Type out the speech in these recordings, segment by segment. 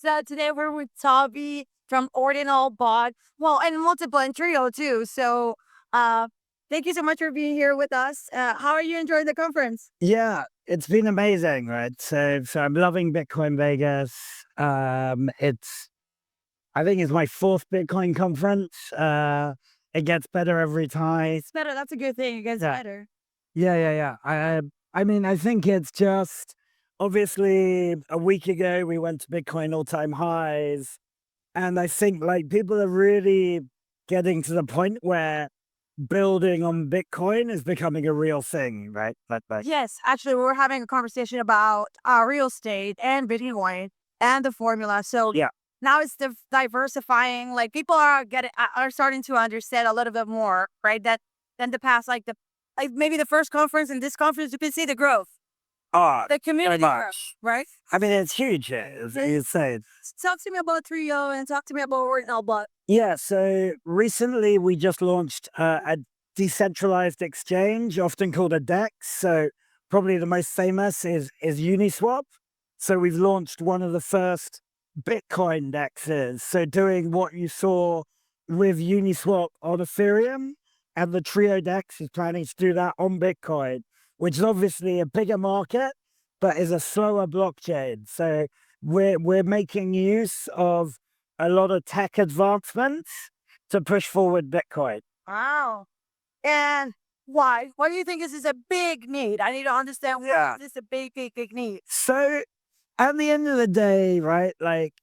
So today we're with Toby from OrdinalBot, well, and multiple and Trio too. So uh, thank you so much for being here with us. How are you enjoying the conference? Yeah, it's been amazing, right? So I'm loving Bitcoin Vegas. I think it's my fourth Bitcoin conference. It gets better every time. It's better. That's a good thing. It gets Yeah, better. yeah. I mean, I think it's just obviously a week ago we went to Bitcoin all-time highs, and I think like people are really getting to the point where building on Bitcoin is becoming a real thing, right? Like Yes, actually, we were having a conversation about real estate and Bitcoin and the formula. So yeah. now it's diversifying. Like people are are starting to understand a little bit more, right? That than the past, like maybe the first conference and this conference, you can see the growth, Oh, the very community growth, much. right? I mean, it's huge. It's insane. Talk to me about Trio and talk to me about OrdinalBot. Yeah. So recently we just launched a decentralized exchange, often called a DEX. So probably the most famous is Uniswap. So we've launched one of the first Bitcoin DEXs. So doing what you saw with Uniswap on Ethereum, and the Trio DEX is planning to do that on Bitcoin, which is obviously a bigger market, but is a slower blockchain. So we're making use of a lot of tech advancements to push forward Bitcoin. Wow. And why? Why do you think this is a big need? I need to understand why Yeah. is this a big need? So at the end of the day, right, like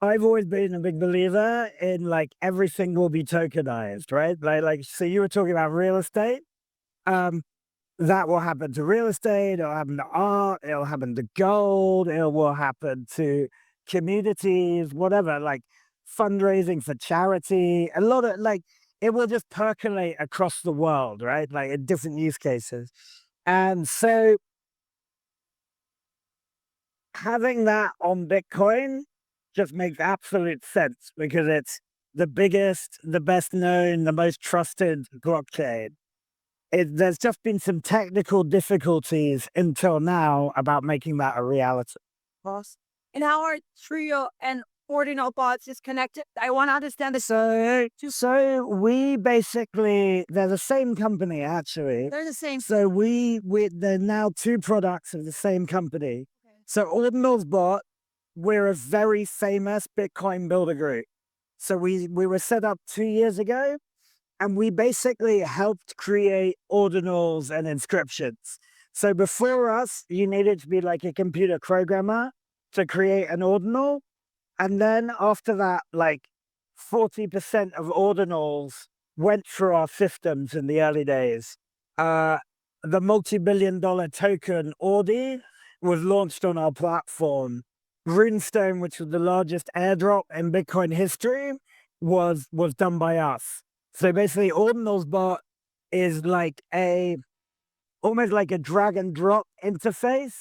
I've always been a big believer in like everything will be tokenized, right? Like so you were talking about real estate. Um, that will happen to real estate, it'll happen to art, it'll happen to gold, it will happen to communities, whatever, like fundraising for charity, a lot of like it will just percolate across the world, right? Like in different use cases. And so having that on Bitcoin just makes absolute sense because it's the biggest, the best known, the most trusted blockchain. There's just been some technical difficulties until now about making that a reality. Boss. And how are Trio and OrdinalBots is connected? I want to understand this. So we basically they're the same company actually. They're the same. So we they're now two products of the same company. Okay. So OrdinalsBot, we're a very famous Bitcoin builder group. So we were set up 2 years ago, and we basically helped create ordinals and inscriptions. So before us, you needed to be like a computer programmer to create an ordinal. And then after that, like 40% of ordinals went through our systems in the early days. Uh, the multi-billion-dollar token Ordi was launched on our platform. Runestone, which was the largest airdrop in Bitcoin history, was done by us. So basically, OrdinalsBot is like almost like a drag and drop interface,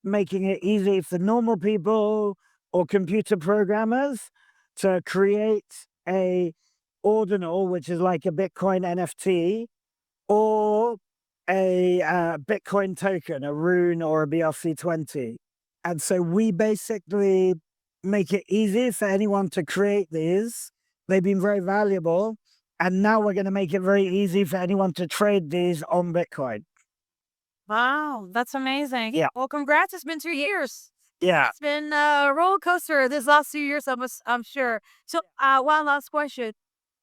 making it easy for normal people or computer programmers to create a ordinal, which is like a Bitcoin NFT, or a Bitcoin token, a Rune or a BRC20. And so we basically make it easy for anyone to create these. They've been very valuable. And now we're going to make it very easy for anyone to trade these on Bitcoin. Wow, that's amazing. Yeah. Well, congrats. It's been 2 years. Yeah. It's been a roller coaster this last 2 years, I'm sure. So, one last question.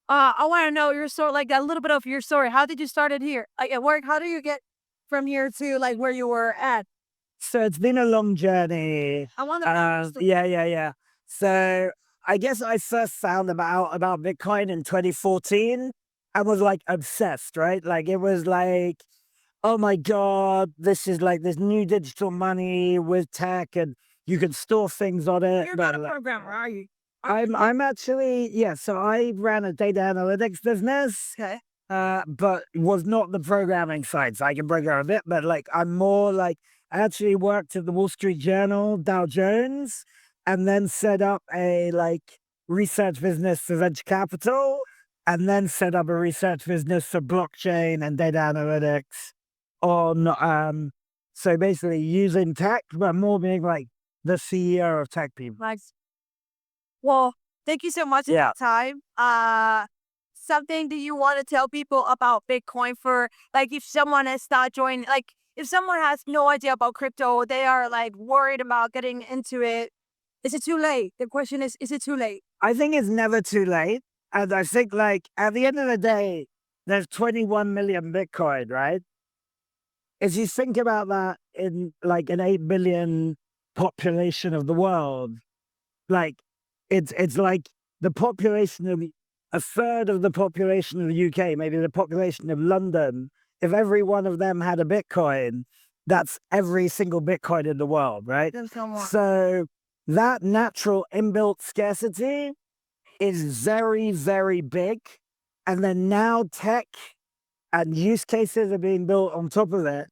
I want to know your story, like a little bit of your story. How did you start it here? Like at work, how do you get from here to like where you were at? So it's been a long journey. I want to. Yeah. So I guess I first found about Bitcoin in 2014 and was like obsessed, right? Like it was like, oh my God, this is like this new digital money with tech and you can store things on it. You're not a programmer, are you? I'm actually, yeah, so I ran a data analytics business. Okay. But was not the programming side. So I can program a bit, but like I'm more like I actually worked at the Wall Street Journal, Dow Jones, and then set up a like research business for venture capital, and then set up a research business for blockchain and data analytics on so basically using tech, but more being like the CEO of tech people. Like Well, thank you so much for Yeah. your time. Something do you want to tell people about Bitcoin for like if someone is not joining, like if someone has no idea about crypto, they are like worried about getting into it. Is it too late? The question is it too late? I think it's never too late. And I think, like, at the end of the day, there's 21 million Bitcoin, right? If you think about that in like an 8 billion population of the world, like it's like the population of a third of the population of the UK, maybe the population of London. If every one of them had a Bitcoin, that's every single Bitcoin in the world, right? There's no more. So that natural inbuilt scarcity is very, very big. And then now tech and use cases are being built on top of it.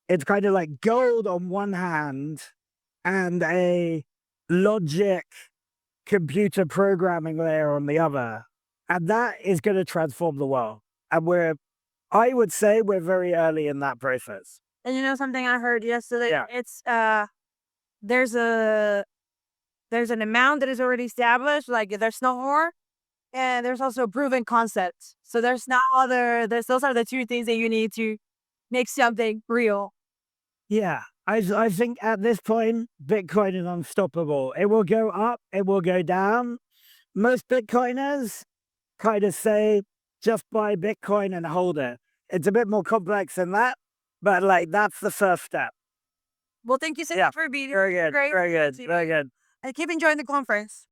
It's kind of like gold on one hand and a logic computer programming layer on the other. And that is going to transform the world. And I would say we're very early in that process. And you know something I heard yesterday? Yeah. It's there's a there's an amount that is already established, like there's no more. And there's also proven concepts. So there's not other there's those are the two things that you need to make something real. Yeah. I think at this point, Bitcoin is unstoppable. It will go up, it will go down. Most Bitcoiners kind of say, just buy Bitcoin and hold it. It's a bit more complex than that, but like that's the first step. Well, thank you so Yeah. much for being here. Very good. Great. Very good. Very good. I keep enjoying the conference.